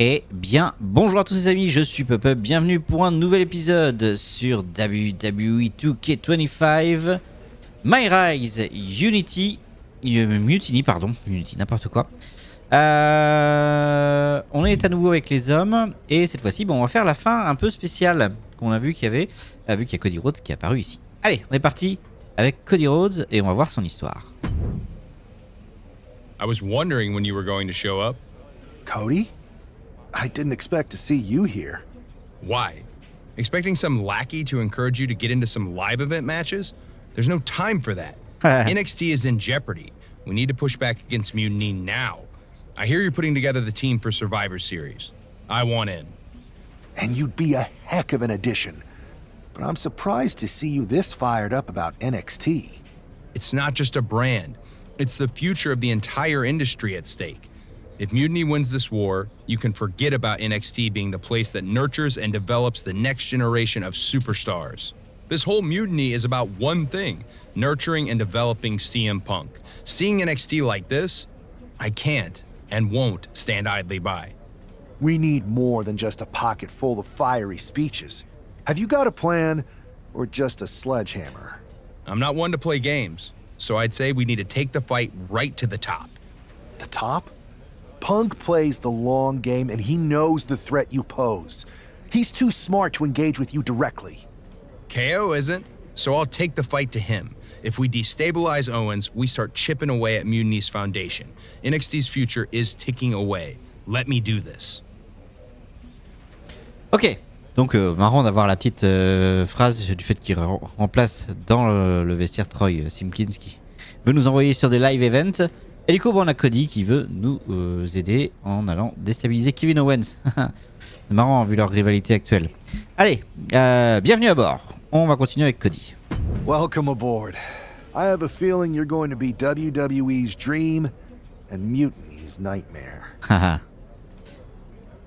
Eh bien, bonjour à tous les amis, je suis peuppeup, bienvenue pour un nouvel épisode sur WWE 2K25 My Rise Mutiny, n'importe quoi. On est à nouveau avec les hommes et cette fois-ci, on va faire la fin un peu spéciale qu'on a vu qu'il y a Cody Rhodes qui est apparu ici. Allez, on est parti avec Cody Rhodes et on va voir son histoire. I was wondering when you were going to show up. Cody? I didn't expect to see you here. Why? Expecting some lackey to encourage you to get into some live event matches? There's no time for that. NXT is in jeopardy. We need to push back against Mutiny now. I hear you're putting together the team for Survivor Series. I want in. And you'd be a heck of an addition. But I'm surprised to see you this fired up about NXT. It's not just a brand. It's the future of the entire industry at stake. If Mutiny wins this war, you can forget about NXT being the place that nurtures and develops the next generation of superstars. This whole Mutiny is about one thing, nurturing and developing CM Punk. Seeing NXT like this, I can't and won't stand idly by. We need more than just a pocket full of fiery speeches. Have you got a plan, or just a sledgehammer? I'm not one to play games, so I'd say we need to take the fight right to the top. The top? Punk plays the long game and he knows the threat you pose. He's too smart to engage with you directly. KO isn't, so I'll take the fight to him. If we destabilize Owens, we start chipping away at Mutiny's foundation. NXT's future is ticking away. Let me do this. Ok, donc marrant d'avoir la petite phrase du fait qu'il remplace dans le vestiaire Troy Simpkins qui veut nous envoyer sur des live events. Et du coup, on a Cody qui veut nous aider en allant déstabiliser Kevin Owens. C'est marrant vu leur rivalité actuelle. Allez, bienvenue à bord. On va continuer avec Cody. Welcome aboard. I have a feeling you're going to be WWE's dream and Mutiny's nightmare.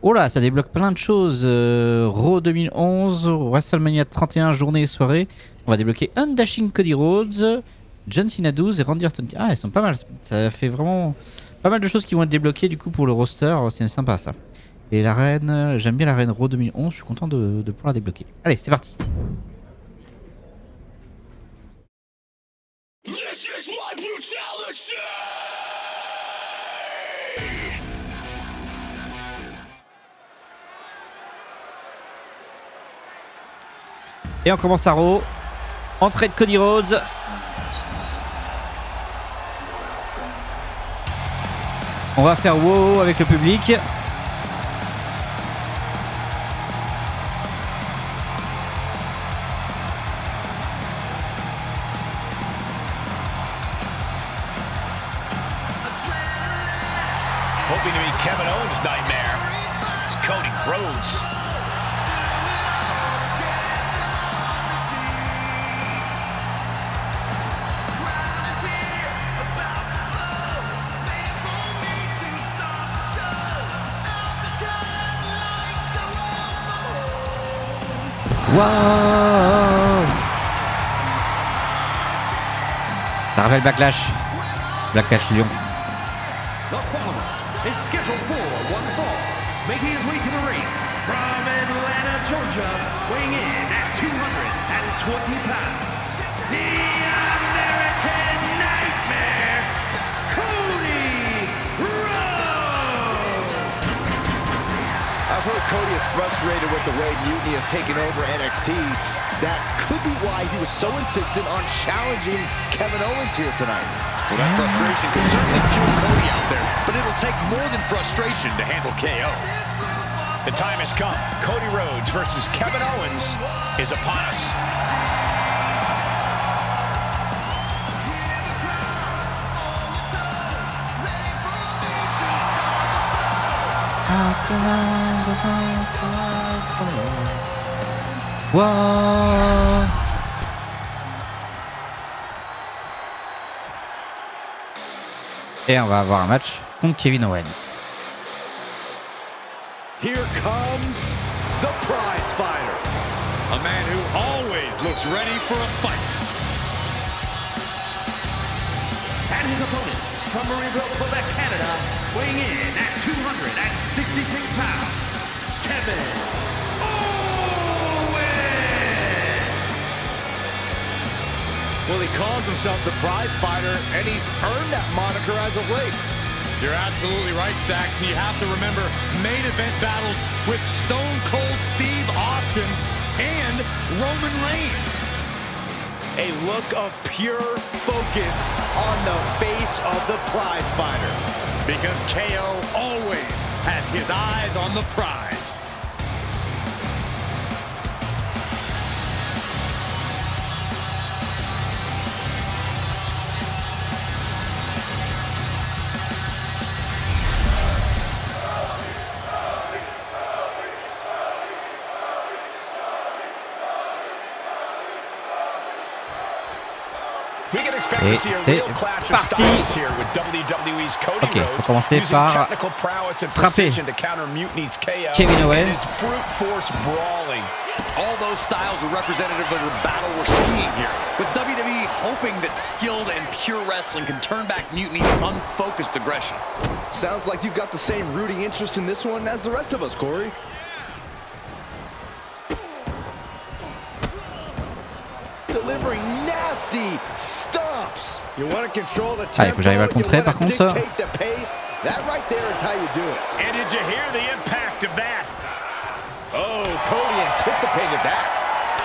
Oh là, ça débloque plein de choses. Raw 2011, WrestleMania 31, journée et soirée. On va débloquer Undashing Cody Rhodes, John Cena 12 et Randy Orton. Ah, elles sont pas mal. Ça fait vraiment pas mal de choses qui vont être débloquées du coup pour le roster. C'est sympa ça. Et l'arène, j'aime bien l'arène Raw 2011. Je suis content de pouvoir la débloquer. Allez, c'est parti. Et on commence à Raw. Entrée de Cody Rhodes. On va faire wow avec le public. Hoping to be Kevin Owens' nightmare. It's Cody Rhodes. Wow. Ça rappelle Backlash. Backlash Lyon. The follower is scheduled for one fall, making his way to the ring from Atlanta, Georgia, weighing in at 220 pounds, the American Nightmare, Cody Rhodes! I've heard Cody is frustrated with the way Mutiny has taken over NXT. That could be why he was so insistent on challenging Kevin Owens here tonight. Well, that frustration could certainly fuel Cody out there, but it'll take more than frustration to handle KO. The time has come. Cody Rhodes versus Kevin Owens is upon us. Wow. Et on va avoir un match contre Kevin Owens. Here comes the prize fighter. A man who always looks ready for a fight. And his opponent, from Maryville, Quebec, Canada, weighing in at 266 pounds, Kevin Owens! Well, he calls himself the prize fighter, and he's earned that moniker as of late. You're absolutely right, Saxon. You have to remember main event battles with Stone Cold Steve Austin and Roman Reigns. A look of pure focus on the face of the prize fighter. Because KO always has his eyes on the prize. Et c'est parti. Ok, faut commencer par frapper Kevin Owens. All those styles are representative of the battle we're seeing here, with WWE hoping that skilled and pure wrestling can turn back Mutiny's unfocused aggression. Sounds like you've got the same rooting interest in this one as the rest of us, Corey. Delivering nasty stomps. You want to control the tempo. Il faut que j'arrive à le contrer par contre. That right there is how you do it. And did you hear the impact of that? Oh, Cody anticipated that.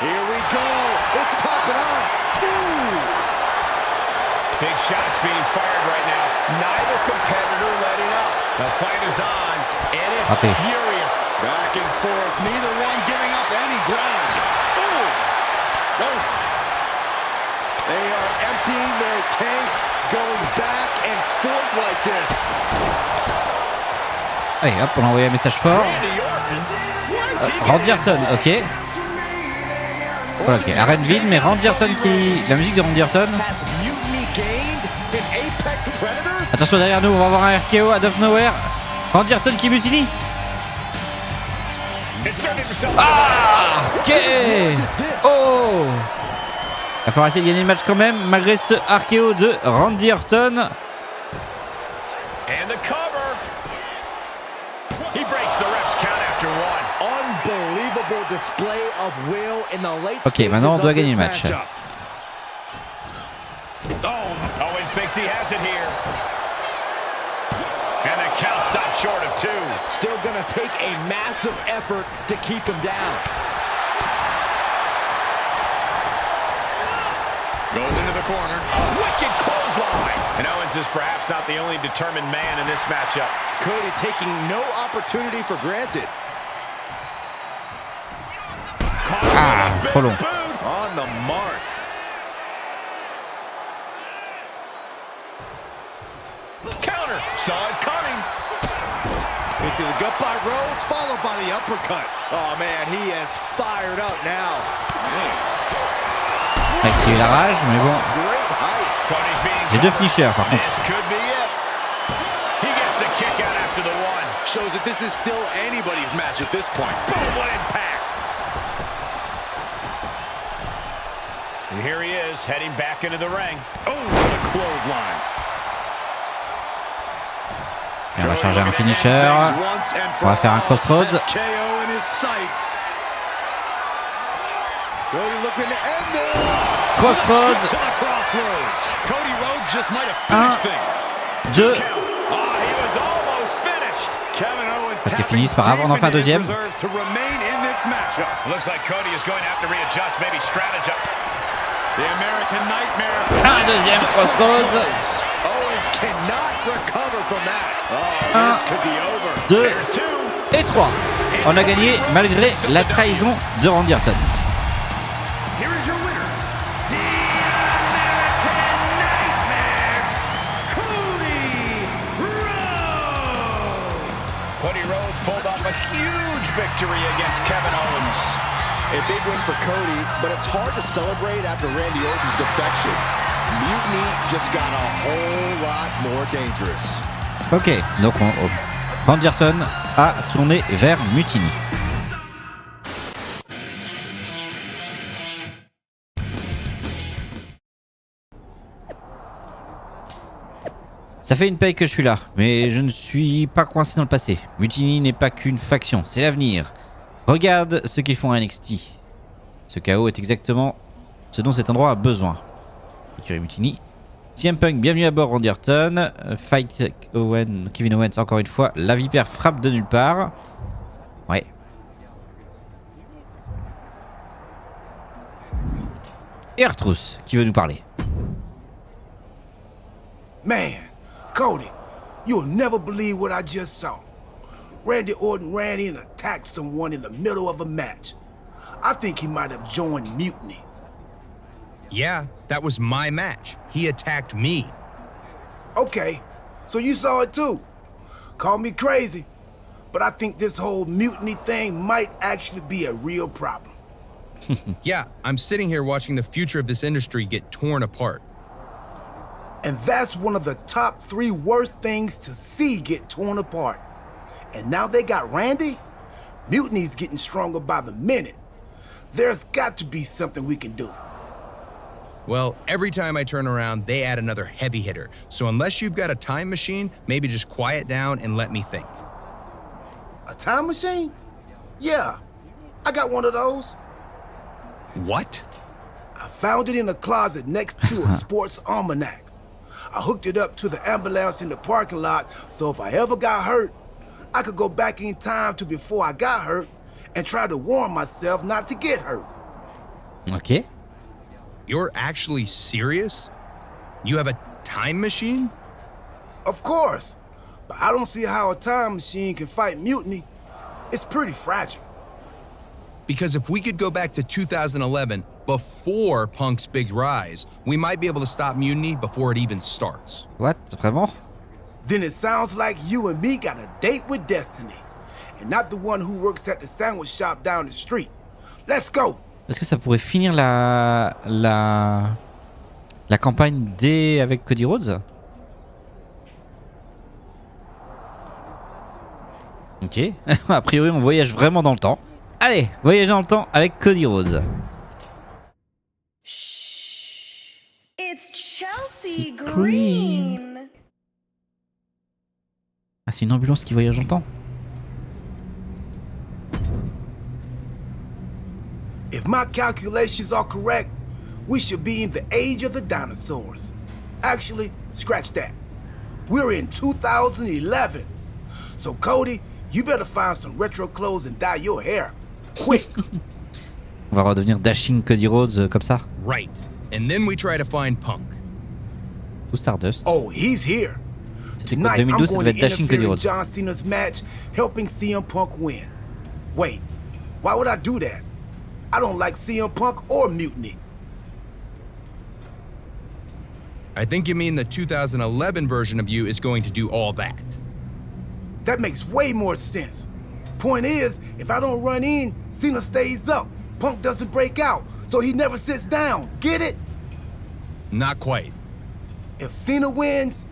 Here we go. It's popping off. Ooh. Big shots being fired right now. Neither competitor letting up. The fight is on, and it's furious. Back and forth. Neither one giving up any ground. Ooh. Oh. They are emptying their tanks, going back and forth like this. Allez, hop, on a envoyé un message fort. Randy Orton, ok. Voilà, ok. Arène vide, mais Randy Orton qui. La musique de Randy Orton. Attention derrière nous, on va avoir un RKO out of nowhere. Randy Orton qui mutiny. Ah, ok. Oh. Il va falloir essayer de gagner le match quand même, malgré ce RKO de Randy Orton. And the cover. He breaks the ref's count after one. Unbelievable display of will in the late Ok, maintenant on doit gagner le match. Owens thinks he has it here. And the count stops short of two. Still gonna take a massive effort to keep him down. Goes into the corner. A wicked clothesline. And Owens is perhaps not the only determined man in this matchup. Cody taking no opportunity for granted. Ah, trop long. On the mark. Counter. Saw it coming. Into the gut by Rhodes, followed by the uppercut. Oh, man, he is fired up now. C'est la rage, mais bon. J'ai deux finishers par contre. Shows that this is still anybody's match at this point. Boom, what impact! And here he is, heading back into the ring. Oh, what a clothesline. Et on va changer un finisher. On va faire un crossroads. Crossroads. 1, 2. Parce qu'il finit, c'est pas grave, on en fait un deuxième. Looks like Cody is going to have to readjust, maybe strategize. The American Nightmare. Un deuxième crossroads. Owens cannot recover from that. 1, 2 et 3. On a gagné malgré la trahison de Randy Orton. Here is your winner, the American Nightmare, Cody Rhodes. Cody Rhodes pulled off a huge victory against Kevin Owens. A big win for Cody, but it's hard to celebrate after Randy Orton's defection. Mutiny just got a whole lot more dangerous. Ok, donc Randy Orton a tourné vers Mutiny. Ça fait une paye que je suis là, mais je ne suis pas coincé dans le passé. Mutiny n'est pas qu'une faction, c'est l'avenir. Regarde ce qu'ils font à NXT. Ce chaos est exactement ce dont cet endroit a besoin. Écurie Mutiny. CM Punk, bienvenue à bord Randy Orton. Fight Kevin Owens, encore une fois. La vipère frappe de nulle part. Ouais. Et R-Truth qui veut nous parler. Man, Cody, you'll never believe what I just saw. Randy Orton ran in and attacked someone in the middle of a match. I think he might have joined Mutiny. Yeah, that was my match. He attacked me. Okay, so you saw it too. Call me crazy, but I think this whole mutiny thing might actually be a real problem. Yeah, I'm sitting here watching the future of this industry get torn apart. And that's one of the top 3 worst things to see get torn apart. And now they got Randy? Mutiny's getting stronger by the minute. There's got to be something we can do. Well, every time I turn around, they add another heavy hitter. So unless you've got a time machine, maybe just quiet down and let me think. A time machine? Yeah, I got one of those. What? I found it in a closet next to a sports almanac. I hooked it up to the ambulance in the parking lot, so if I ever got hurt, I could go back in time to before I got hurt and try to warn myself not to get hurt. Ok. You're actually serious? You have a time machine? Of course, but I don't see how a time machine can fight mutiny. It's pretty fragile. Because if we could go back to 2011, before Punk's big rise, we might be able to stop Mutiny before it even starts. What? Vraiment? Then it sounds like you and me got a date with destiny. And not the one who works at the sandwich shop down the street. Let's go! Est-ce que ça pourrait finir la campagne D avec Cody Rhodes? Ok. A priori, on voyage vraiment dans le temps. Allez, voyage dans le temps avec Cody Rhodes. It's Chelsea Green. Ah, c'est une ambulance qui voyage dans le temps. If my calculations are correct, we should be in the age of the dinosaurs. Actually, scratch that. We're in 2011. So Cody, you better find some retro clothes and dye your hair. Quick! On va redevenir Dashing Cody Rhodes comme ça. Right. And then we try to find Punk. Ou Stardust. Oh, he's here. C'était Tonight, quoi, 2012, ça I'm devait going être to Dashing Cody interfere in Rhodes. John Cena's match, helping CM Punk win. Wait, why would I do that? I don't like CM Punk or Mutiny. I think you mean the 2011 version of you is going to do all that. That makes way more sense. Point is, if I don't run in, Cena stays up. Punk doesn't break out, so he never sits down. Get it? Not quite. If Cena wins,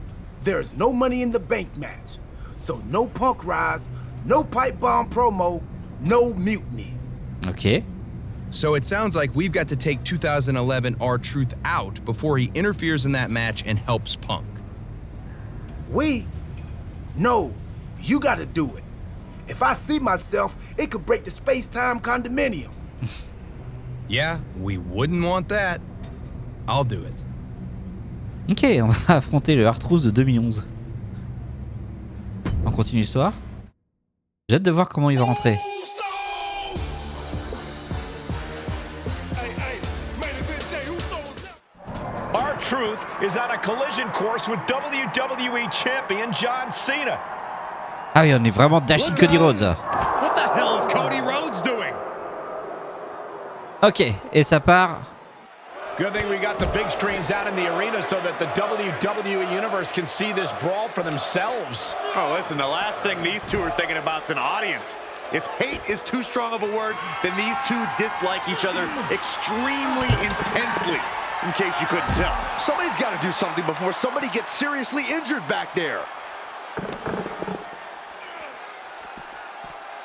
there's no money in the bank match. So no Punk rise, no pipe bomb promo, no Mutiny. Ok. So it sounds like we've got to take 2011 R-Truth out before he interferes in that match and helps Punk. We? No, you gotta do it. If I see myself, it could break the space-time condominium. Yeah, we wouldn't want that. I'll do it. Ok, on va affronter le R-Truth de 2011. On continue l'histoire. J'ai hâte de voir comment il va rentrer. R-Truth is on a collision course with WWE Champion John Cena. Ah oui, on est vraiment Dashing Cody Rhodes. What the hell is Cody Rhodes doing? Ok, et ça part. Good thing we got the big screens out in the arena so that the WWE Universe can see this brawl for themselves. Oh, listen, the last thing these two are thinking about is an audience. If hate is too strong of a word, then these two dislike each other extremely intensely, in case you couldn't tell. Somebody's got to do something before somebody gets seriously injured back there.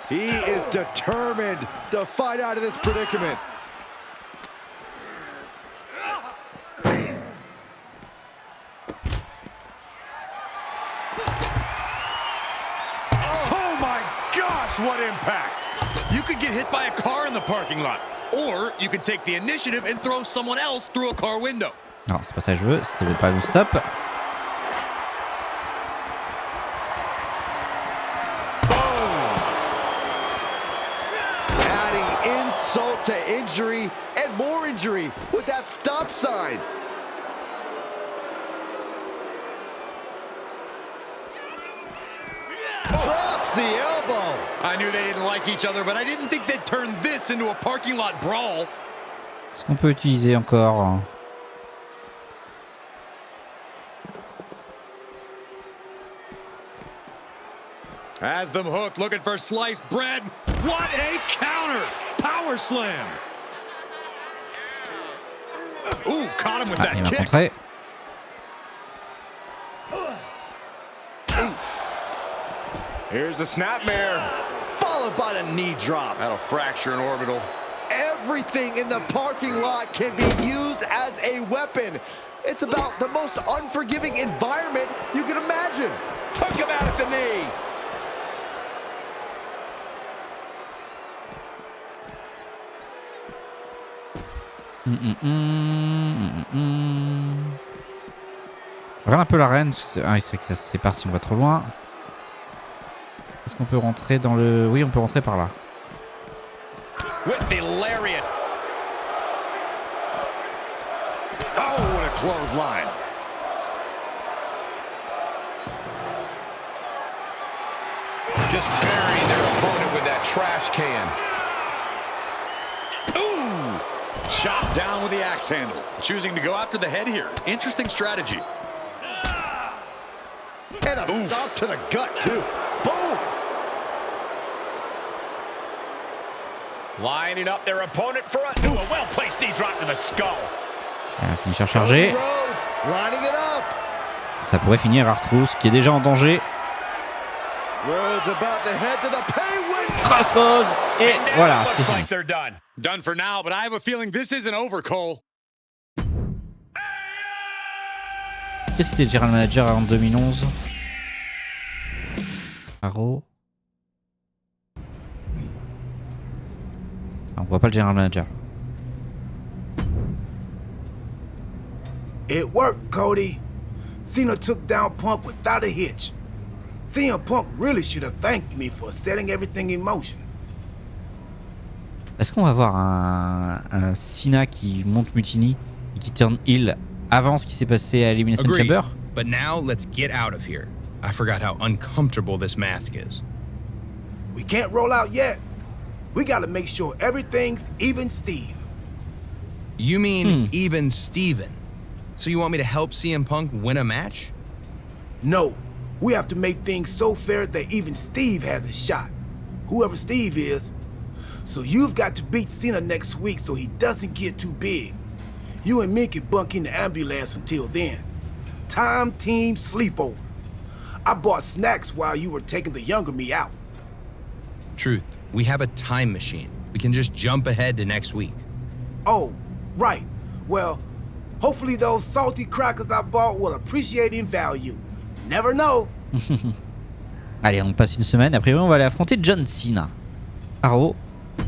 He is determined to fight out of this predicament. gosh, what impact! You could get hit by a car in the parking lot, or you could take the initiative and throw someone else through a car window. Non, c'est pas ça que je veux, c'était pas le stop. Adding insult to injury and more injury with that stop sign. Drops the elbow. I knew they didn't like each other, but I didn't think they'd turn this into a parking lot brawl. Est-ce qu'on peut utiliser encore? Has them hooked, looking for sliced bread. What a counter! Power slam. Ooh, caught him with that Il m'a kick. contré. Here's the snapmare, followed by the knee drop. That'll fracture an orbital. Everything in the parking lot can be used as a weapon. It's about the most unforgiving environment you can imagine. Took him out at the knee. Je regarde un peu l'arène. Ah, il serait que ça se sépare si on va trop loin. Est-ce qu'on peut rentrer dans le... Oui, on peut rentrer par là. With the lariat. Oh, what a clothesline. Just burying their opponent with that trash can. Ooh! Chopped down with the axe handle. Choosing to go after the head here. Interesting strategy. And a stop to the gut, too. Boom! Lining up their opponent for a well-placed knee drop to the skull. Un finisher chargé. Rhodes lining it up. Ça pourrait finir Artrousse qui est déjà en danger. Rhodes about to head to the pay-win. Crossroads. Et voilà, c'est Looks fini. like they're done. Done for now, but I have a feeling this isn't over, Cole. Qu'est-ce qui était le General Manager en 2011? Arrow. On voit pas le General Manager. It worked, Cody. Cena took down Punk without a hitch. CM Punk really should have thanked me for setting everything in motion. Est-ce qu'on va voir un Cena qui monte Mutiny et qui turn heel avant ce qui s'est passé à Elimination Agreed. Chamber? But now let's get out of here. I forgot how uncomfortable this mask is. We can't roll out yet. We gotta make sure everything's even Steve. You mean even Steven? So you want me to help CM Punk win a match? No, we have to make things so fair that even Steve has a shot. Whoever Steve is. So you've got to beat Cena next week so he doesn't get too big. You and me can bunk in the ambulance until then. Time team sleepover. I bought snacks while you were taking the younger me out. Truth, we have a time machine. We can just jump ahead to next week. Oh, right. Well, hopefully those salty crackers I bought will appreciate in value. Never know. Allez, on passe une semaine. Après, on va aller affronter John Cena. Arrow.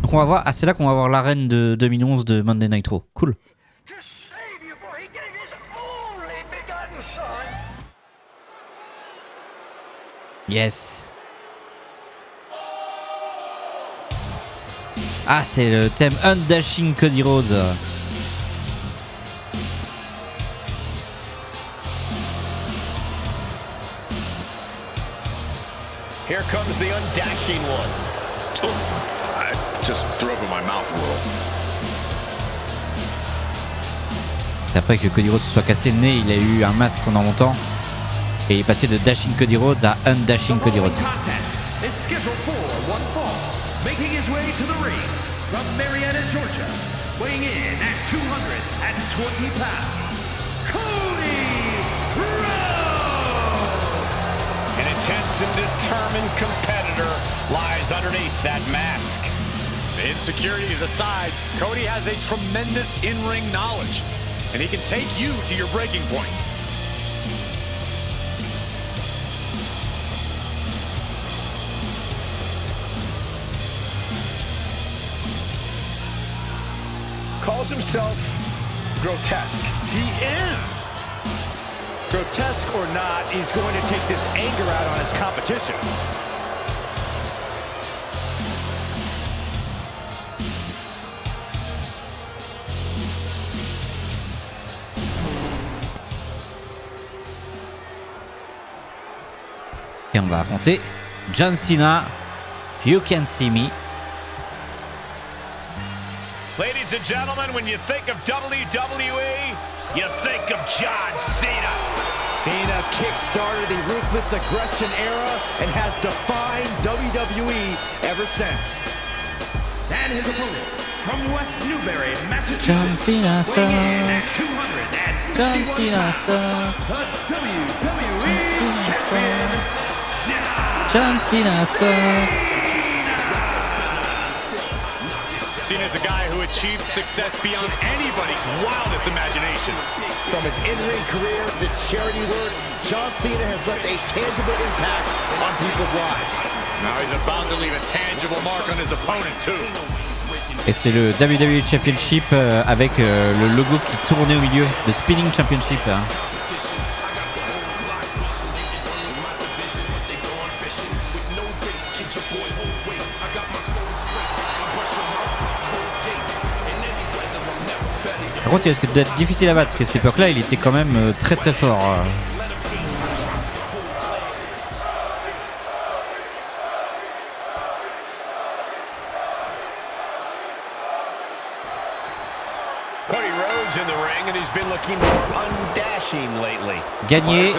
Donc on va voir. Ah, c'est là qu'on va voir l'arène de 2011 de Monday Night Raw. Cool. Yes. Ah, c'est le thème Undashing Cody Rhodes. Here comes the undashing one. I just threw up in my mouth a little. C'est après que Cody Rhodes se soit cassé le nez, il a eu un masque pendant longtemps. Et il est passé de Dashing Cody Rhodes à Undashing Cody Rhodes. Is scheduled for one fall, making his way to the ring from Marietta, Georgia, weighing in at 220 pounds, Cody Rhodes! An intense and determined competitor lies underneath that mask. The insecurities aside, Cody has a tremendous in-ring knowledge, and he can take you to your breaking point. calls himself grotesque. He is. Grotesque or not, he's going to take this anger out on his competition. Et on va affronter John Cena. You Can See Me. Ladies and gentlemen, when you think of WWE, you think of John Cena. Cena kick-started the Ruthless Aggression era and has defined WWE ever since. And his opponent from West Newbury, Massachusetts. John Cena weighing in at sucks. 251 John Cena pounds, sucks. the WWE Champion, John Cena sucks. Cena's a guy who achieved success beyond anybody's wildest imagination. From his in-ring career to charity work, John Cena has left a tangible impact on people's lives. Now he's about to leave a tangible mark on his opponent too. Et c'est le WWE Championship avec le logo qui tournait au milieu, le Spinning Championship. Hein. Par contre, il risque d'être difficile à battre parce qu'à cette époque-là, il était quand même très très fort. Cody Rhodes in the ring and he's been looking more undashing lately. Gagné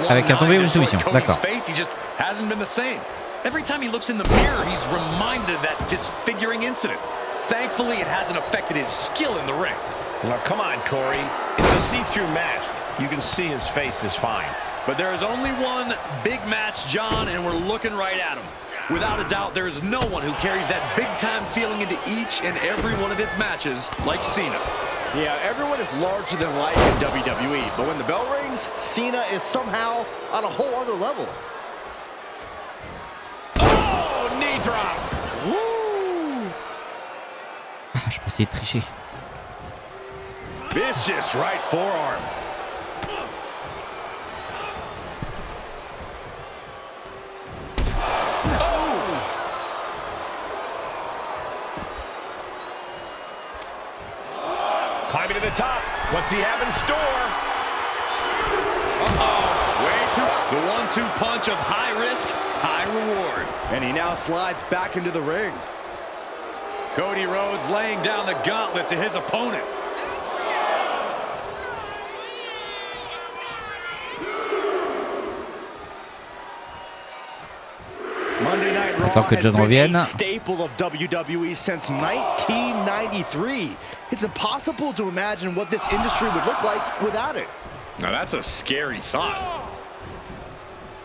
avec un tombé ou une soumission. D'accord. He just hasn't been the same. Every time he looks in the mirror, he's reminded of that disfiguring incident. Thankfully, it hasn't affected his skill in the ring. Now, come on, Corey. It's a see-through mask. You can see his face is fine. But there is only one big match, John, and we're looking right at him. Without a doubt, there is no one who carries that big-time feeling into each and every one of his matches like Cena. Yeah, everyone is larger than life in WWE, but when the bell rings, Cena is somehow on a whole other level. Oh, knee drop! Woo! Ah, je peux essayer de tricher. Vicious right forearm. Climbing to the top. What's he have in store? Uh-oh. Way too... The 1-2 punch of high risk, high reward. And he now slides back into the ring. Cody Rhodes laying down the gauntlet to his opponent. Monday Night Raw Attends que John has been revienne. a staple of WWE since 1993. It's impossible to imagine what this industry would look like without it. Now that's a scary thought.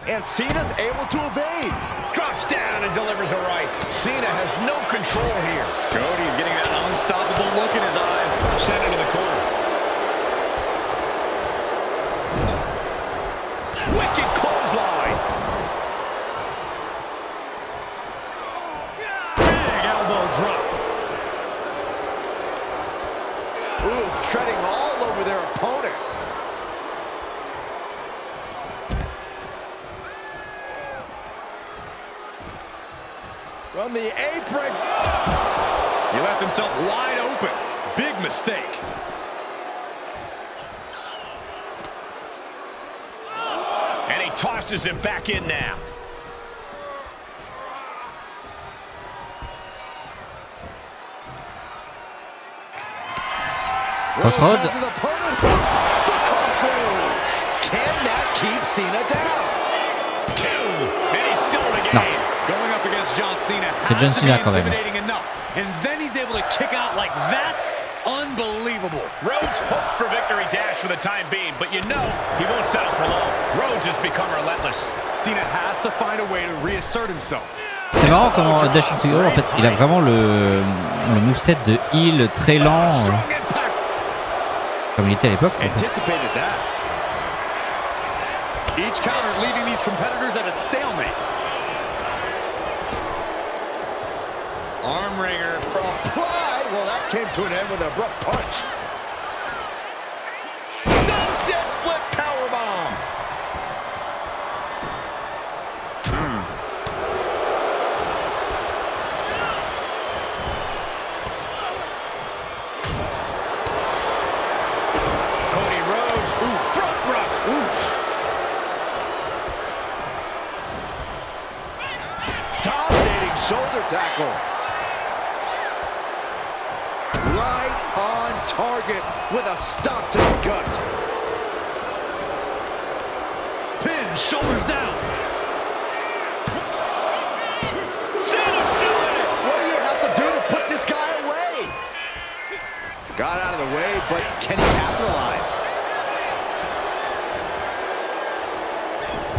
And Cena's able to evade. Drops down and delivers a right. Cena has no control here. Cody's getting that unstoppable look in his eyes. Sent into the corner. Wicked clothesline. Big elbow drop. Ooh, treading all over their opponent. From the apron. He left himself wide open. Big mistake. And he tosses him back in now. Crossroads. His opponent. The crossroads. Can that keep Cena down? 2. And he's still in the Non. game. Going up against John Cena C'est John has to be Cena quand même. intimidating enough. And then he's able to kick out like that. Unbelievable. Rhodes hopes for victory dash for the time being, but you know he won't settle for long. Rhodes has become relentless. Cena has to find a way to reassert himself. C'est marrant comment Dashing to Hero, en fait, il a vraiment le moveset de heal très lent, comme il était à l'époque. En fait. Anticipated that. Each counter leaving these competitors at a stalemate. Arm wringer. Applied. Well, that came to an end with an abrupt punch. Sunset flip powerbomb. Cody Rhodes, front thrust. Dominating shoulder tackle. Right on target with a stop to the gut. Pin, shoulders down. Cena's doing it. What do you have to do to put this guy away? Got out of the way, but can he capitalize?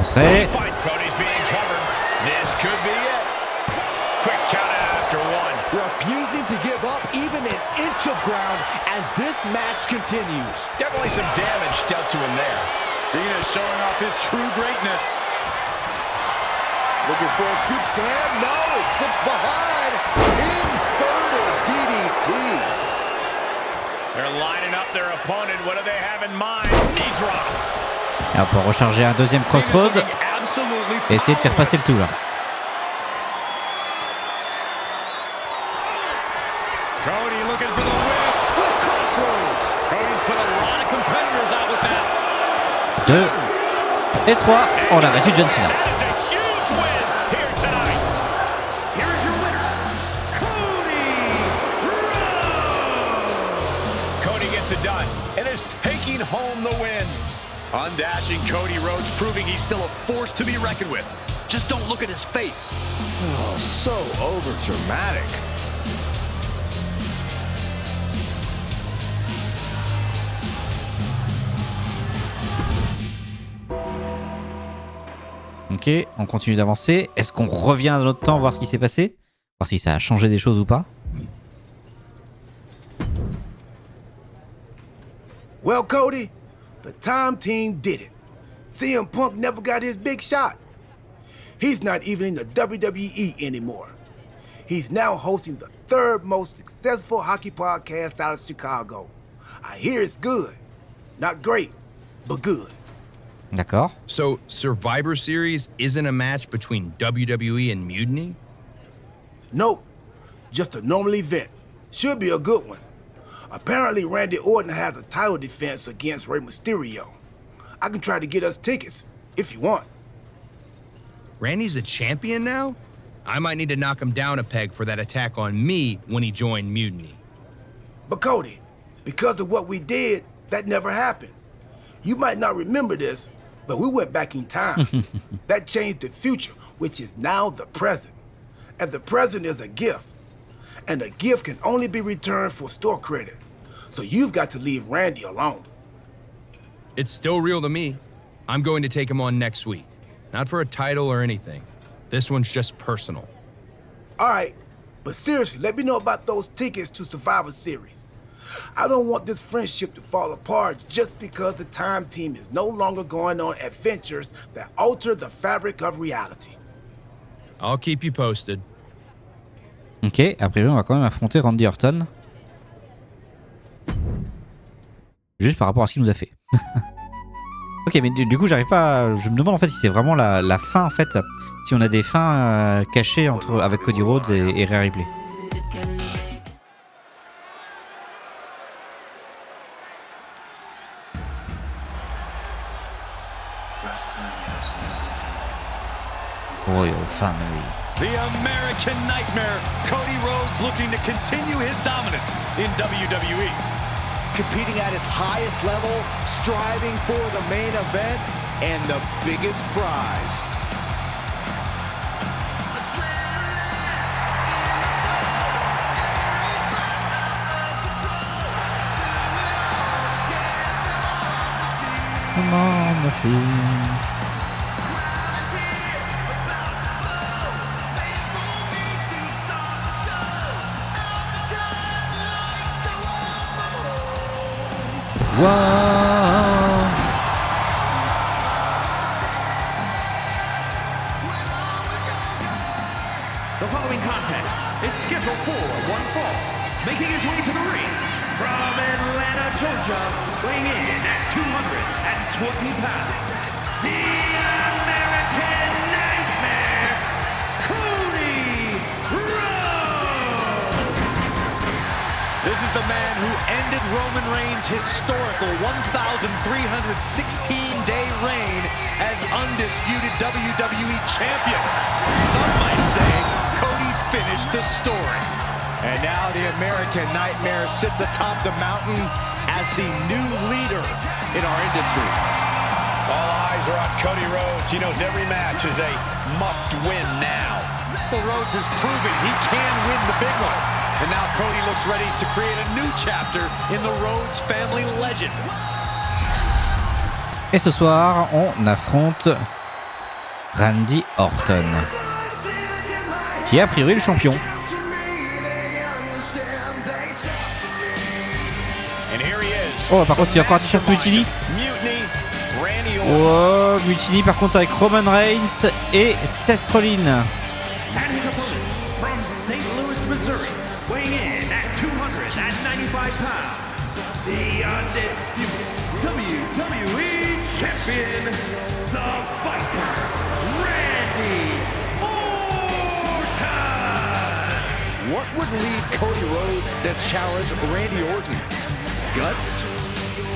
Entrée. Cody's being covered. This could be it. Quick count after one. Refusing to give up even an inch of ground as this match continues. Definitely some damage dealt to him there. Cena showing off his true greatness. Looking for a scoop slam. No, slips behind. Inverted DDT. They're lining up their opponent. What do they have in mind? Knee drop. Et on peut recharger un deuxième crossroad et essayer de faire passer le tout là. Cody looking for the win with crossroads. Cody's put a lot of competitors out with that. 2 et 3. On a battu John Cena. That is a huge win here tonight. Here is your winner, Cody Rhodes. Cody gets it done and is taking home the win. Undashing Cody Rhodes, proving he's still a force to be reckoned with. Just don't look at his face. Oh, so over-dramatic. Ok, on continue d'avancer. Est-ce qu'on revient dans notre temps, voir ce qui s'est passé? Voir si ça a changé des choses ou pas? Well, Cody, the time team did it. CM Punk never got his big shot. He's not even in the WWE anymore. He's now hosting the third most successful hockey podcast out of Chicago. I hear it's good. Not great, but good. D'accord. So, Survivor Series isn't a match between WWE and Mutiny? Nope, just a normal event. Should be a good one. Apparently, Randy Orton has a title defense against Rey Mysterio. I can try to get us tickets, if you want. Randy's a champion now? I might need to knock him down a peg for that attack on me when he joined Mutiny. But Cody, because of what we did, that never happened. You might not remember this, but we went back in time. That changed the future, which is now the present. And the present is a gift. And a gift can only be returned for store credit. So you've got to leave Randy alone. It's still real to me. I'm going to take him on next week. Not for a title or anything. This one's just personal. All right, but seriously, let me know about those tickets to Survivor Series. I don't want this friendship to fall apart just because the time team is no longer going on adventures that alter the fabric of reality. I'll keep you posted. Ok, a priori on va quand même affronter Randy Orton. Juste par rapport à ce qu'il nous a fait. Ok, mais du coup j'arrive pas à... Je me demande en fait si c'est vraiment la fin en fait. Si on a des fins cachées avec Cody Rhodes et Rhea Ripley. Royal Family. The American Nightmare, Cody Rhodes looking to continue his dominance in WWE. Competing at his highest level, striving for the main event and the biggest prize. Come on, the fool. Wow. The following contest is scheduled for one fall, making his way to the ring from Atlanta, Georgia, weighing in at 220 pounds, the American Nightmare, Cody Rhodes! This is the man who ended Roman Reigns' historical 1,316-day reign as undisputed WWE champion. Some might say Cody finished the story. And now the American Nightmare sits atop the mountain as the new leader in our industry. All eyes are on Cody Rhodes. He knows every match is a must-win now. Well, Rhodes has proven he can win the big one. And now Cody looks ready to create a new chapter in the Rhodes family legend. Et ce soir, on affronte Randy Orton, qui est a priori le champion. Oh, par contre, il y a encore un t-shirt Mutiny. Oh, Mutiny par contre avec Roman Reigns et Seth Rollins. Weighing in at 295 pounds, the undisputed WWE Champion, the Viper, Randy Orton! What would lead Cody Rhodes to challenge Randy Orton? Guts?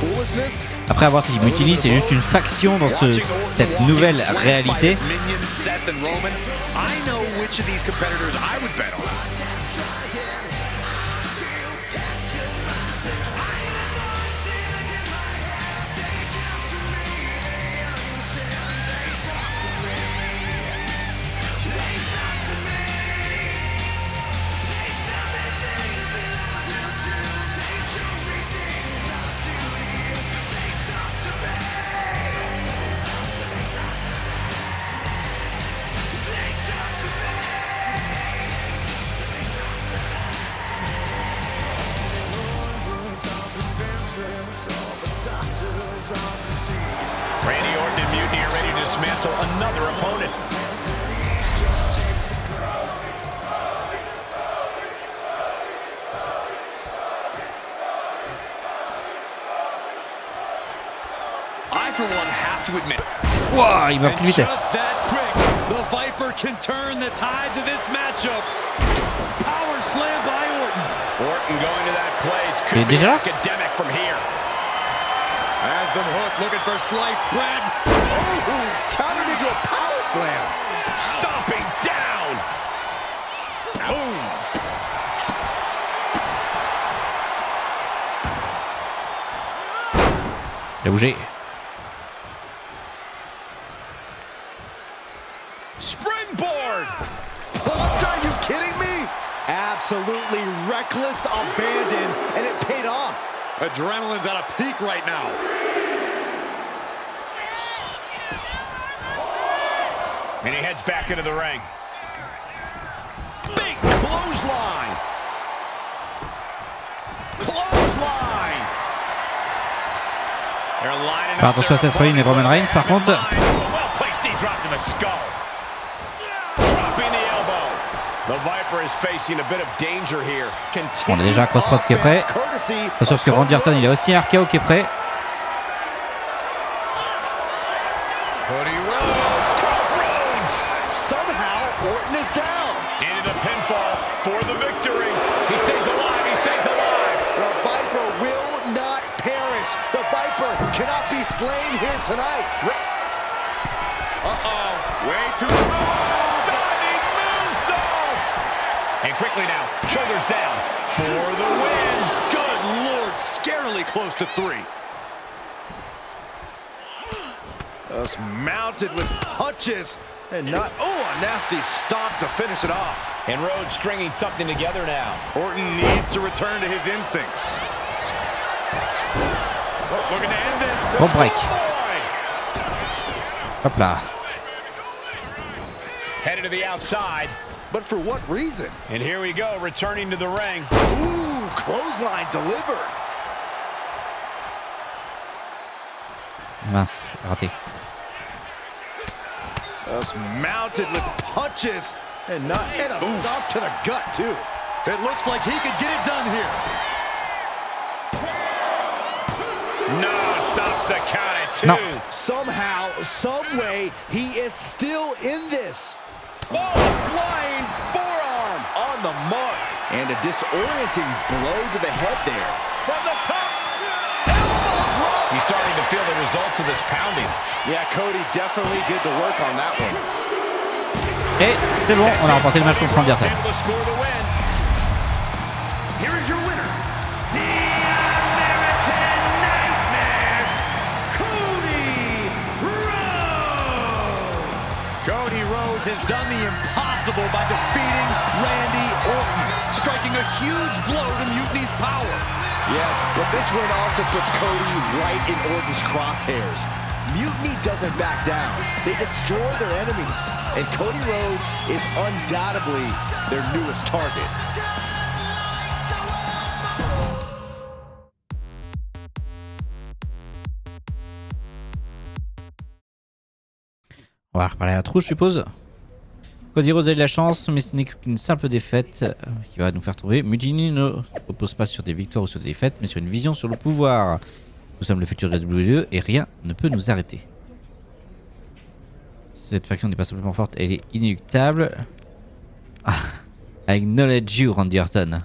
Foolishness? Après avoir dit Mutiny, c'est juste une faction dans cette nouvelle réalité. Randy Orton and Mutiny are ready to dismantle another opponent. I, for one, have to admit. Wow, il m'a pris de vitesse. Just that quick, the Viper can turn the tides of this matchup. Power slam by Orton. Orton going to that place Il est could be déjà là? academic from here. Has been hooked, looking for sliced bread. Oh, countered into a power slam. Stomping down. Boom. Il a bougé. Springboard. What, are you kidding me? Absolutely reckless abandon, and it paid off. Adrenaline's at a peak right now. And he heads back into the ring. Big clothesline. Clothesline. They're lining Faire up attention à Seth Rollins et Roman Reigns par contre. Well placed knee drop to the skull. Dropping the elbow. The Viper is facing a bit of danger here. On a déjà un crossroads qui est prêt. Attention parce que Randy Orton il a aussi un RKO qui est prêt. Cody Rhodes. Somehow, Orton is down. Into the pinfall for the victory. He stays alive. He stays alive. The Viper will not perish. The Viper cannot be slain here tonight. Uh-oh. Way too long. Diving moonsault. And quickly now, shoulders down for the win. Good Lord, scarily close to 3. Just mounted with punches and not, a nasty stomp to finish it off. And Rhodes stringing something together now. Orton needs to return to his instincts. Looking to end this. Gros break. Hop là. Headed to the outside. But for what reason? And here we go, returning to the ring. Ooh, clothesline delivered. Mince, raté. Just mounted with punches and not and a stomp to the gut too. It looks like he could get it done here. No, stops the count at 2. No. Somehow, some way, he is still in this. Oh, a flying forearm on the mark. And a disorienting blow to the head there. From the top, elbow drop. He's starting to feel the results of this pounding. Yeah, Cody definitely did the work on that one. Et c'est bon, on a remporté le match contre Randy Orton. Able to score the win. Here is your winner, the American Nightmare, Cody Rhodes. Cody Rhodes has done the impossible by defeating Randy Orton, striking a huge blow to Mutiny's power. Yes, but this win also puts Cody right in Orton's crosshairs. Mutiny doesn't back down. They destroy their enemies. And Cody Rhodes is undoubtedly their newest target. On va reparler à la trousse, je suppose. Cody Rhodes a eu de la chance, mais ce n'est qu'une simple défaite qui va nous faire trouver. Mutiny ne repose pas sur des victoires ou sur des défaites, mais sur une vision sur le pouvoir. Nous sommes le futur de la WWE et rien ne peut nous arrêter. Cette faction n'est pas simplement forte, elle est inéluctable. Ah, I acknowledge you, Randy Orton.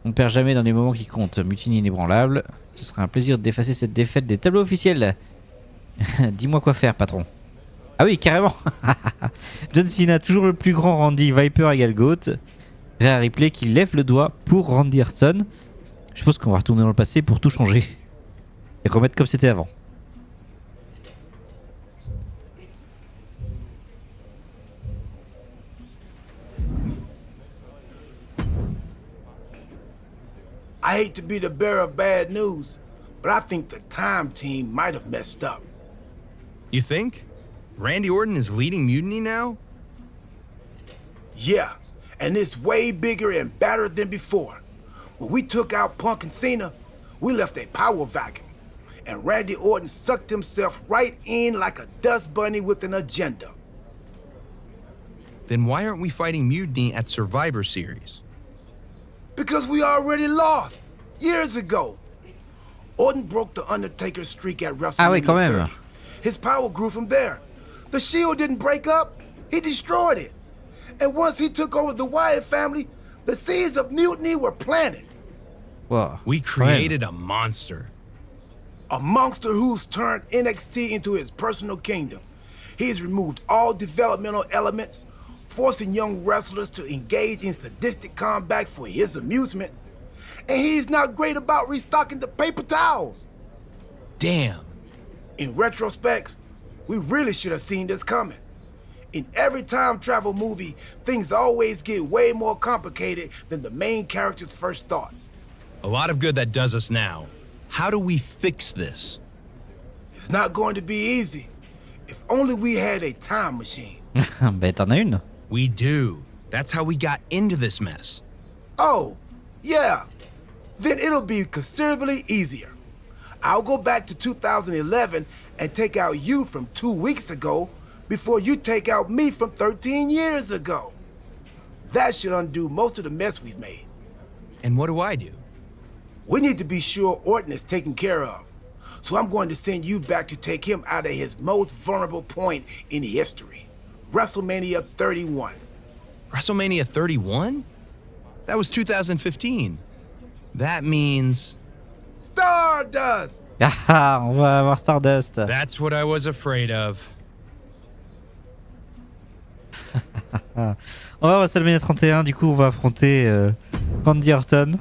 On ne perd jamais dans les moments qui comptent. Mutiny inébranlable. Ce serait un plaisir d'effacer cette défaite des tableaux officiels. Dis-moi quoi faire, patron. Ah oui, carrément. John Cena, toujours le plus grand Randy, Viper égale GOAT. Rhea Ripley qui lève le doigt pour Randy Orton. Je pense qu'on va retourner dans le passé pour tout changer. Et remettre comme c'était avant. I hate to be the bearer of bad news, but I think the time team might have messed up. You think? Randy Orton is leading Mutiny now? Yeah, and it's way bigger and badder than before. When we took out Punk and Cena, we left a power vacuum. And Randy Orton sucked himself right in like a dust bunny with an agenda. Then why aren't we fighting Mutiny at Survivor Series? Because we already lost, years ago. Orton broke the Undertaker's streak at WrestleMania Ah oui, quand même. 30. His power grew from there. The Shield didn't break up, he destroyed it. And once he took over the Wyatt family, the seeds of mutiny were planted. Wow. We created a monster. A monster who's turned NXT into his personal kingdom. He's removed all developmental elements, forcing young wrestlers to engage in sadistic combat for his amusement. And he's not great about restocking the paper towels. Damn. In retrospect, we really should have seen this coming. In every time travel movie, things always get way more complicated than the main characters first thought. A lot of good that does us now. How do we fix this? It's not going to be easy. If only we had a time machine. Ben t'en as une. We do. That's how we got into this mess. Oh, yeah. Then it'll be considerably easier. I'll go back to 2011 and take out you from 2 weeks ago before you take out me from 13 years ago. That should undo most of the mess we've made. And what do I do? We need to be sure Orton is taken care of. So I'm going to send you back to take him out of his most vulnerable point in history. WrestleMania 31. WrestleMania 31? That was 2015. That means... Stardust! Ah, on va avoir Stardust. That's what I was afraid of. On va à WrestleMania 31, du coup on va affronter Randy Orton.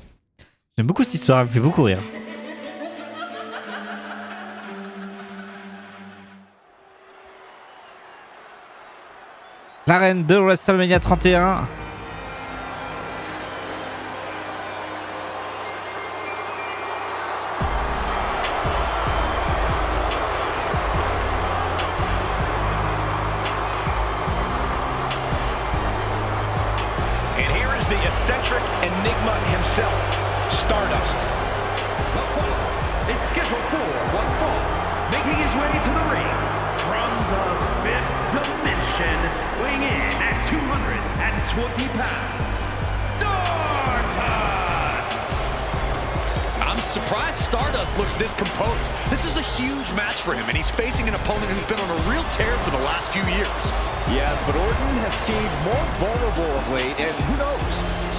J'aime beaucoup cette histoire, elle me fait beaucoup rire. L'arène de WrestleMania 31. And here is the eccentric enigma himself, Stardust. The fall is scheduled for one fall, making his way to the ring from the fifth dimension, weighing in at 220 pounds, Stardust! surprised Stardust looks this composed. This is a huge match for him, and he's facing an opponent who's been on a real tear for the last few years. Yes, but Orton has seemed more vulnerable of late, and who knows?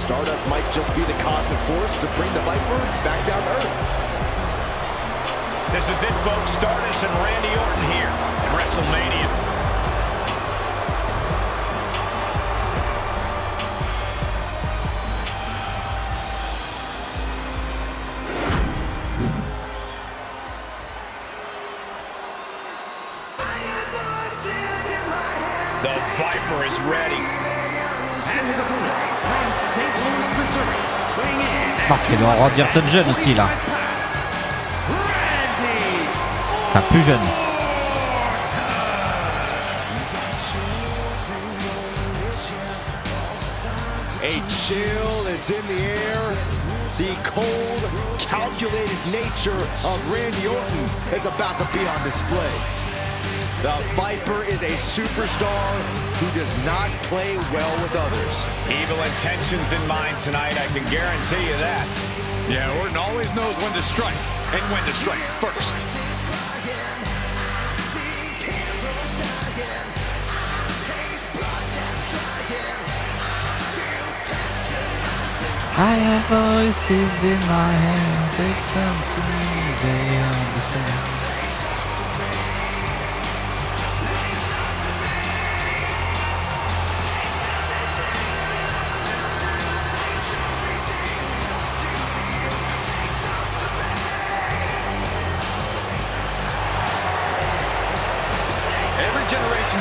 Stardust might just be the cosmic force to bring the Viper back down to earth. This is it, folks. Stardust and Randy Orton here at WrestleMania. The Viper is ready. Ah, c'est le Randy Orton jeune aussi là. Enfin, plus jeune. A chill is in the air. The cold, calculated nature of Randy Orton is about to be on display. The Viper is a superstar who does not play well with others. Evil intentions in mind tonight, I can guarantee you that. Yeah, Orton always knows when to strike, and when to strike first. I have voices in my head, they come to me, they understand.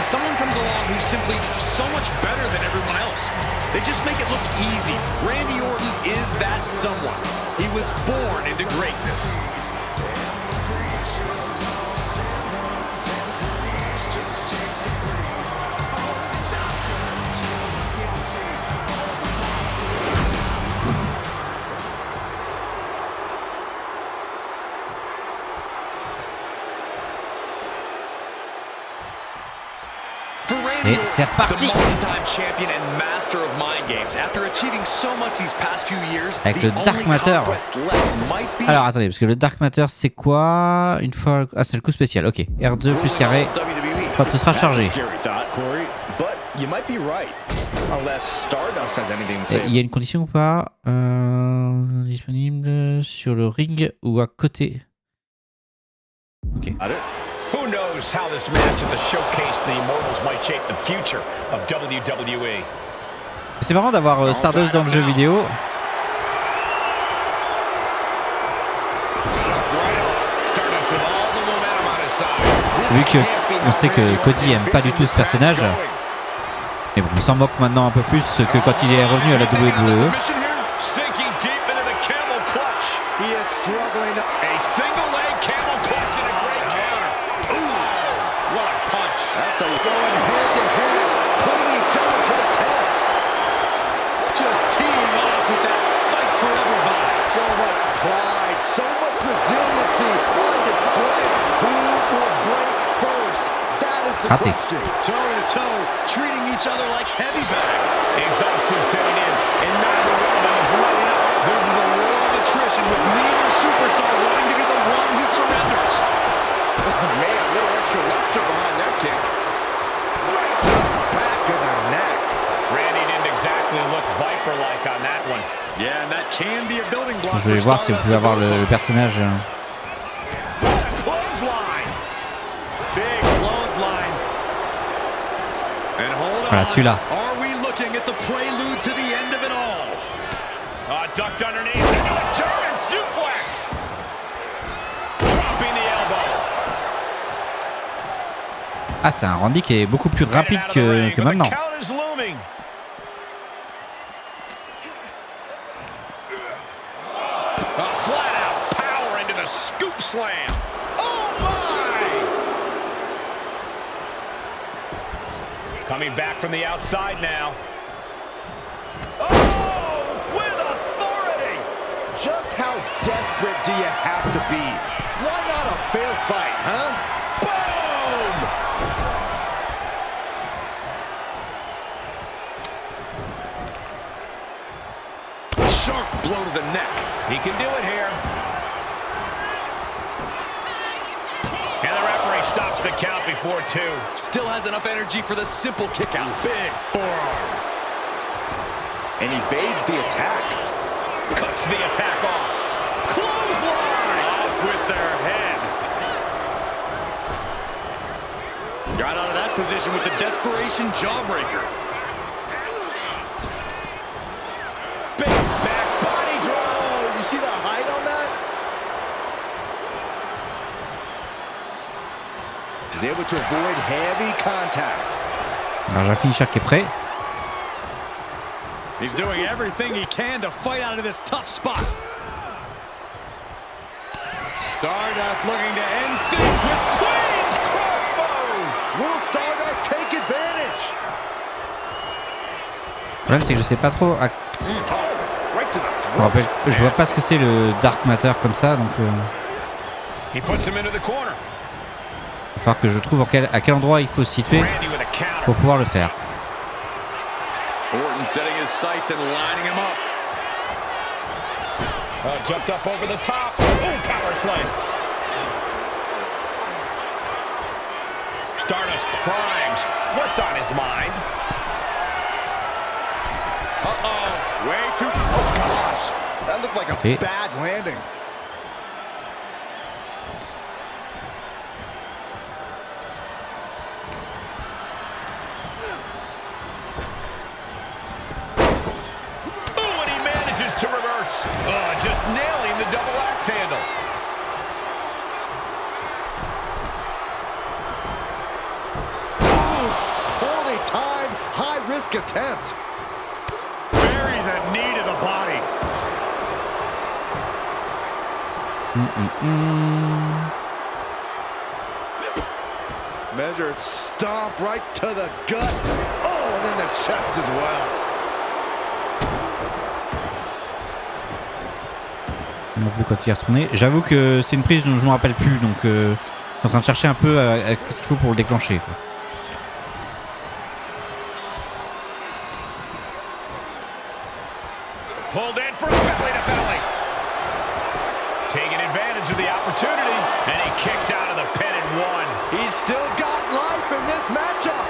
Someone comes along who's simply so much better than everyone else. They just make it look easy. Randy Orton is that someone. He was born into greatness. Et c'est reparti avec le Dark Matter. Alors attendez, parce que le Dark Matter c'est quoi? Une fois... Ah, c'est le coup spécial, ok. R2 plus carré quand ce sera chargé. Et il y a une condition ou pas? Disponible sur le ring ou à côté? Ok. Who knows how this match at the showcase the Immortals might shape the future of WWE. C'est marrant d'avoir Stardust dans le jeu vidéo. Vu que on sait que Cody aime pas du tout ce personnage. Mais bon, il s'en moque maintenant un peu plus que quand il est revenu à la WWE. Raté. Je vais voir si vous pouvez avoir le personnage. Voilà, celui-là. Ah, c'est un Randy qui est beaucoup plus rapide que maintenant. Coming back from the outside now. Oh, with authority! Just how desperate do you have to be? Why not a fair fight, huh? Boom! Sharp blow to the neck. He can do it here. stops the count before 2. Still has enough energy for the simple kick out. Big forearm. And evades the attack. Cuts the attack off. Clothesline! Off with their head. Got out of that position with the desperation jawbreaker. Big back body draw. You see the height on that? He's able to avoid heavy contact. Alors j'ai un finisher qui est prêt. He's doing everything he can to fight out of this tough spot. Stardust looking to end things with Queen's crossbow. Will Stardust take advantage? Le problème c'est que je sais pas trop. Right to the Je me rappelle, je vois pas ce que c'est le Dark Matter comme ça, donc. He puts him into the corner. Il va falloir que je trouve à quel endroit il faut se situer pour pouvoir le faire. Orton setting his sights and lining him up. Jumped up over the top. Ooh, power slam. Stardust crimes. What's on his mind? Uh-oh. Way too... Oh, gosh. That looked like a bad landing. To reverse. Just nailing the double axe handle. Ooh, poorly timed, high-risk attempt. Buries a knee to the body. Measured stomp right to the gut. Oh, and then the chest as well. Non plus quand il est retourné. J'avoue que c'est une prise dont je me rappelle plus, donc je suis en train de chercher un peu ce qu'il faut pour le déclencher, quoi. Pulled in from belly to belly. Taking advantage of the opportunity, and he kicks out of the pin and one. He's still got life in this matchup.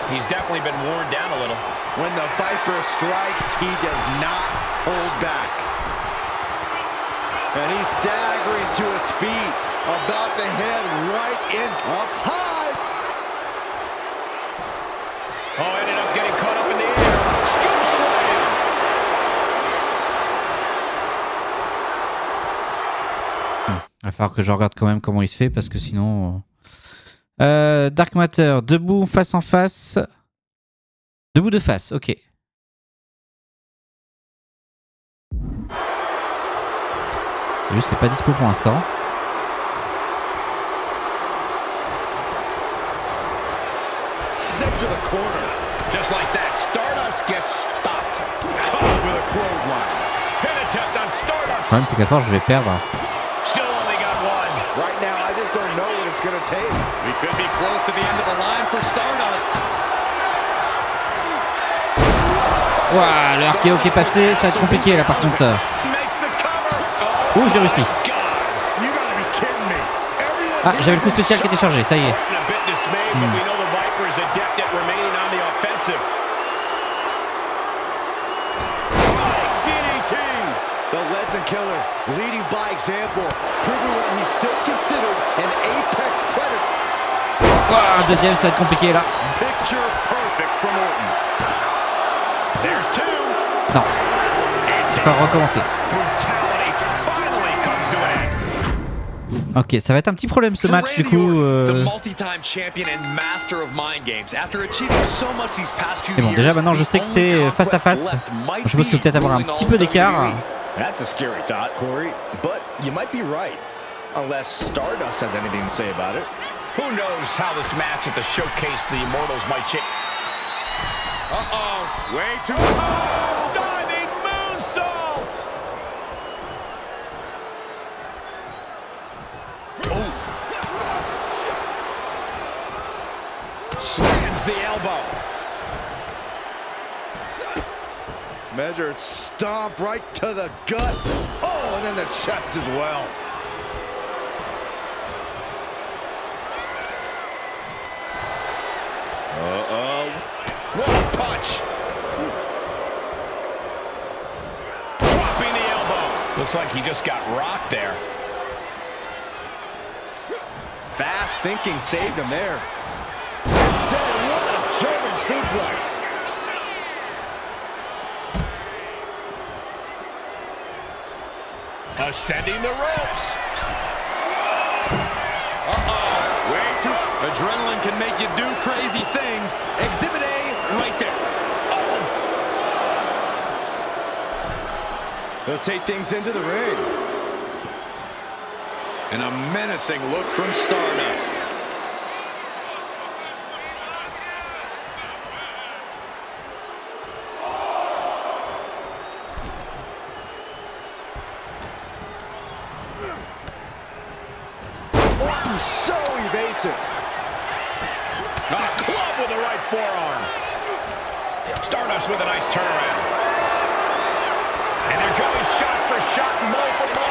He's definitely been worn down a little. When the Viper strikes, he does not hold back. And he's staggering to his feet, about to head right in up high. Oh, ended up getting caught up in the air. Scoop slam. Il va falloir que je regarde quand même comment il se fait, parce que sinon... Dark Matter, debout face en face. Debout de face, ok. Juste, c'est pas dispo pour l'instant. Set to the corner. Just like that, Stardust gets stopped. Caught with a clothesline. Pin attempt on Stardust. Le problème, c'est qu'à force, je vais perdre. Still only got one. Right now, I just don't know what it's going to take. We could be close to the end of the line for Stardust. Ouah, le RKO qui est passé, ça va être compliqué là par contre. Ouh, j'ai réussi. Ah, j'avais le coup spécial qui était chargé, ça y est. The Legend Killer leading by example, proving what he's still considered an apex predator. Ouah, deuxième, ça va être compliqué là. Picture perfect from Orton. There's two. Non. Il faut recommencer. Ok, ça va être un petit problème ce match du coup. Mais bon, déjà maintenant je sais que c'est face à face. Je suppose qu'il faut peut-être avoir un petit peu d'écart. That's a scary thought, Corey, but you might be right. Unless Stardust has anything to say about it. Who knows how this match at the showcase the Immortals might change. Uh-oh, way too... Oh, diving moonsault! Oh. Slams the elbow. Measured stomp right to the gut. Oh, and then the chest as well. Uh-oh. What a punch. Dropping the elbow. Looks like he just got rocked there. Fast thinking saved him there. Instead, what a German suplex. Ascending the ropes. Uh-oh. Way too... Adrenaline can make you do crazy things. Exhibit A right there. Uh-oh. They'll take things into the ring. And a menacing look from Stardust. Orton so evasive. A club with the right forearm. Stardust with a nice turnaround. And they're going shot for shot, blow for blow.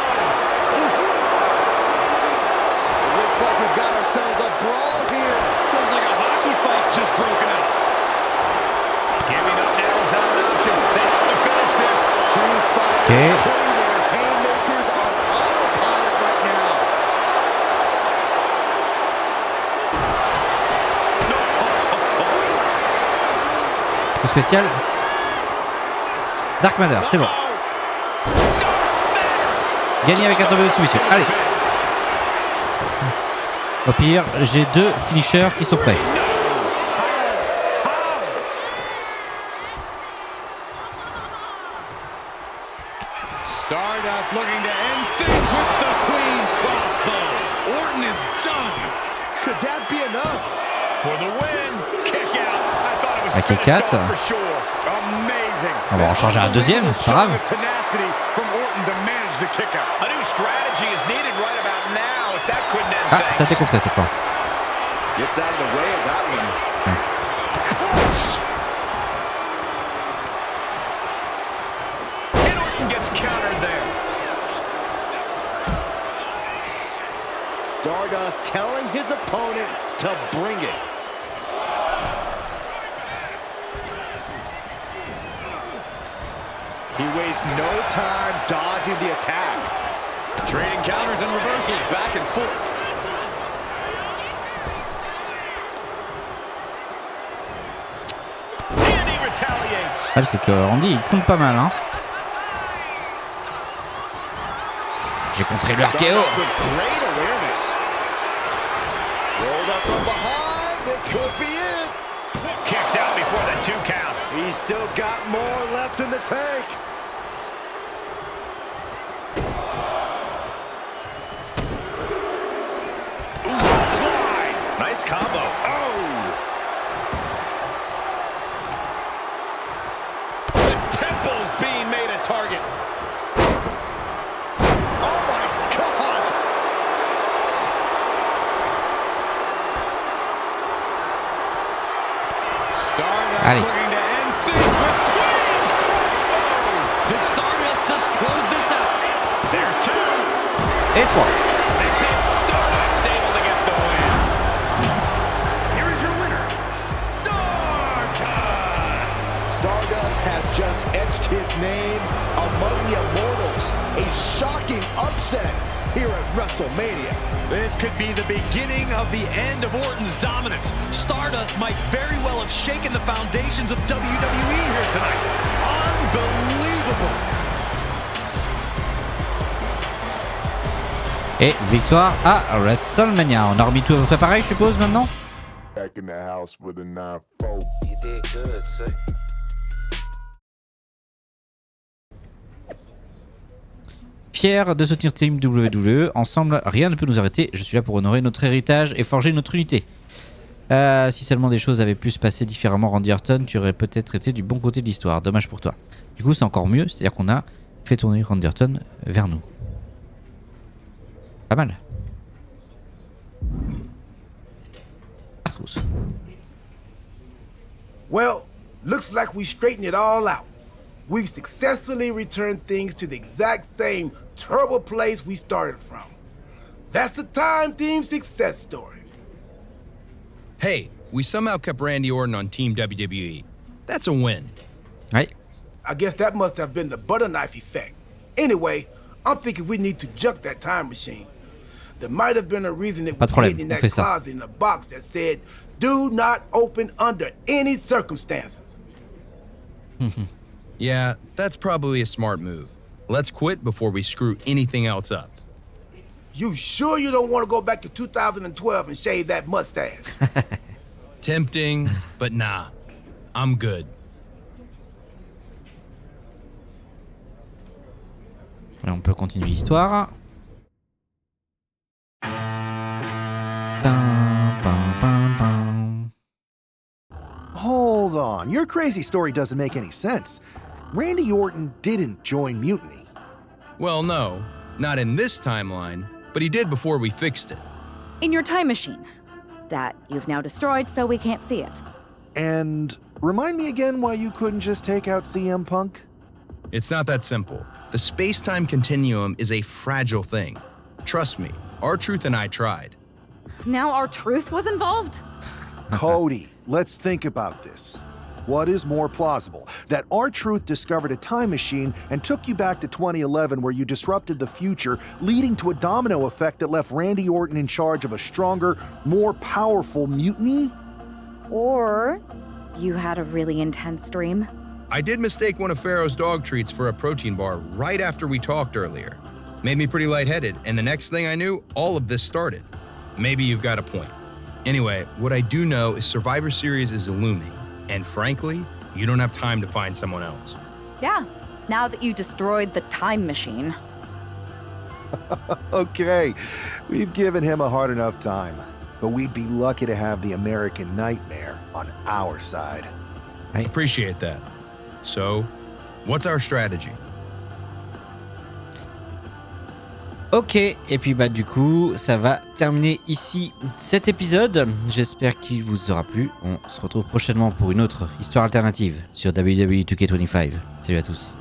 It looks like we've got ourselves a brawl here. Looks like a hockey fight's just broken out. Giving up now is not an option. They have to finish this. Two fighters putting their haymakers on autopilot right now. Coup spécial. Dark Matter, c'est bon. Gagné avec un tombé de soumission. Allez. Au pire, j'ai 2 finishers qui sont prêts. Stardust looking to end things with the Queen's crossbow. Orton is done. Could that be enough? For the win. Kick out. I thought it was La kick finished out. off for sure. Amazing. On va en changer un deuxième, c'est pas grave. Tenacity from Orton to manage the kick out. A new strategy is needed right about now if that couldn't end Ah, ça a été things. contré cette fois. Gets out of the way of that one. Nice. And Orton gets countered there. Stardust telling his opponent to bring it. He wastes no time dodging the attack. Trading counters and reversals back and forth. And he retaliates. Ah, c'est que Randy il compte pas mal, hein. J'ai contré le RKO. Stardust with great awareness. Rolled up from behind. This could be it. Kicks out before the 2 count. He's still got more left in the tank. Slide. Nice combo. Oh. The temple's being made a target. Oh my gosh. Stardust Allez. looking to end things with Queen's crossbow. Did Stardust just close this out? There's 2. Et 3. That's it. Stardust able to get the win. Here is your winner, Stardust. Stardust has just etched his name among the immortals. A shocking upset here at WrestleMania. This could be the beginning of the end of Orton's dominance. Stardust might very well have shaken the foundations of WWE here tonight. Unbelievable. Et victoire à WrestleMania. On a remis tout à peu près pareil, je suppose, maintenant. Back in the house with a 9-4. You did good, sir. Fier de soutenir Team WWE. Ensemble, rien ne peut nous arrêter. Je suis là pour honorer notre héritage et forger notre unité. Si seulement des choses avaient pu se passer différemment, Randy Orton, tu aurais peut-être été du bon côté de l'histoire. Dommage pour toi. Du coup, c'est encore mieux. C'est-à-dire qu'on a fait tourner Randy Orton vers nous. Pas mal. Well, looks like we straightened it all out. we've successfully returned things to the exact same terrible place we started from. That's a time team success story. Hey, we somehow kept Randy Orton on Team WWE. That's a win. Ouais. I guess that must have been the butter knife effect. Anyway, I'm thinking we need to junk that time machine. There might have been a reason it was hidden in that closet in a box that said, "Do not open under any circumstances." Yeah, that's probably a smart move. Let's quit before we screw anything else up. You sure you don't want to go back to 2012 and shave that mustache? Tempting, but nah. I'm good. Et on peut continuer l'histoire. Hold on, your crazy story doesn't make any sense. Randy Orton didn't join Mutiny. Well, no, not in this timeline, but he did before we fixed it. In your time machine. That you've now destroyed so we can't see it. And remind me again why you couldn't just take out CM Punk? It's not that simple. The space-time continuum is a fragile thing. Trust me, R-Truth and I tried. Now R-Truth was involved? Cody, let's think about this. What is more plausible? That R-Truth discovered a time machine and took you back to 2011 where you disrupted the future, leading to a domino effect that left Randy Orton in charge of a stronger, more powerful Mutiny? Or you had a really intense dream? I did mistake one of Pharaoh's dog treats for a protein bar right after we talked earlier. Made me pretty lightheaded, and the next thing I knew, all of this started. Maybe you've got a point. Anyway, what I do know is Survivor Series is looming, and frankly, you don't have time to find someone else. Yeah, now that you destroyed the time machine. Okay, we've given him a hard enough time, but we'd be lucky to have the American Nightmare on our side. I appreciate that. So, what's our strategy? Ok, et puis bah du coup, ça va terminer ici cet épisode. J'espère qu'il vous aura plu. On se retrouve prochainement pour une autre histoire alternative sur WWE 2K25. Salut à tous.